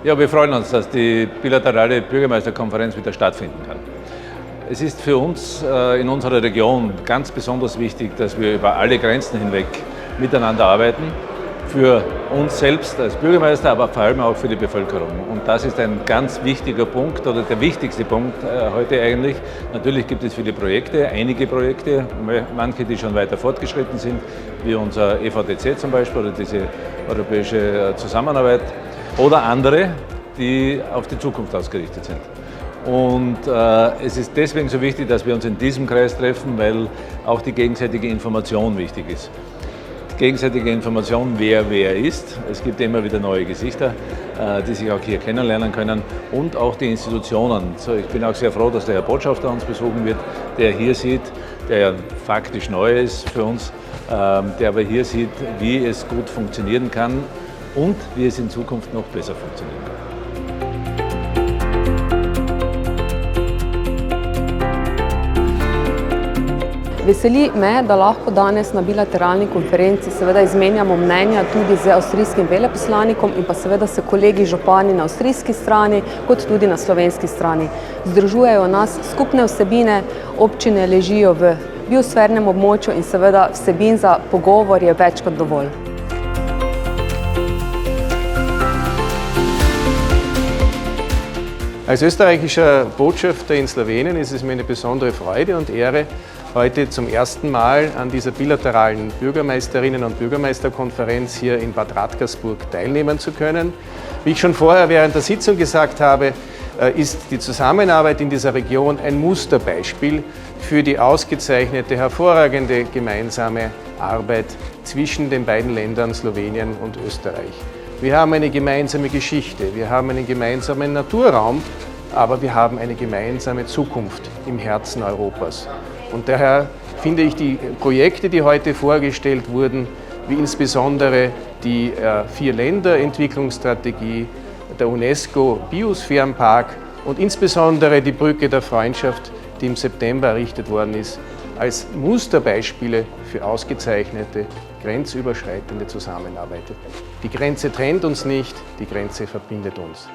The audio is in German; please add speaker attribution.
Speaker 1: Ja, wir freuen uns, dass die bilaterale Bürgermeisterkonferenz wieder stattfinden kann. Es ist für uns in unserer Region ganz besonders wichtig, dass wir über alle Grenzen hinweg miteinander arbeiten. Für uns selbst als Bürgermeister, aber vor allem auch für die Bevölkerung. Und das ist ein ganz wichtiger Punkt oder der wichtigste Punkt heute eigentlich. Natürlich gibt es viele Projekte, einige Projekte, manche, die schon weiter fortgeschritten sind, wie unser EVDC zum Beispiel oder diese europäische Zusammenarbeit. Oder andere, die auf die Zukunft ausgerichtet sind. Und es ist deswegen so wichtig, dass wir uns in diesem Kreis treffen, weil auch die gegenseitige Information wichtig ist. Die gegenseitige Information, wer ist. Es gibt immer wieder neue Gesichter, die sich auch hier kennenlernen können und auch die Institutionen. So, ich bin auch sehr froh, dass der Herr Botschafter uns besuchen wird, der hier sieht, der ja faktisch neu ist für uns, der aber hier sieht, wie es gut funktionieren kann und wie es in Zukunft noch besser funktionieren kann.
Speaker 2: Veseli me, da lahko danes na bilateralni konferenci seveda izmenjamo mnenja tudi z avstrijskim veleposlanikom in pa seveda s kolegi župani na avstrijski strani, kot tudi na slovenski strani. Združujejo nas skupne vsebine, občine ležijo v biosfernem območju in seveda vsebin za pogovor je več kot dovolj.
Speaker 3: Als österreichischer Botschafter in Slowenien ist es mir eine besondere Freude und Ehre, heute zum ersten Mal an dieser bilateralen Bürgermeisterinnen- und Bürgermeisterkonferenz hier in Bad Radkersburg teilnehmen zu können. Wie ich schon vorher während der Sitzung gesagt habe, ist die Zusammenarbeit in dieser Region ein Musterbeispiel für die ausgezeichnete, hervorragende gemeinsame Arbeit zwischen den beiden Ländern Slowenien und Österreich. Wir haben eine gemeinsame Geschichte, wir haben einen gemeinsamen Naturraum, aber wir haben eine gemeinsame Zukunft im Herzen Europas. Und daher finde ich die Projekte, die heute vorgestellt wurden, wie insbesondere die Vier-Länder-Entwicklungsstrategie, der UNESCO-Biosphärenpark und insbesondere die Brücke der Freundschaft, die im September errichtet worden ist, als Musterbeispiele für ausgezeichnete, grenzüberschreitende Zusammenarbeit. Die Grenze trennt uns nicht, die Grenze verbindet uns.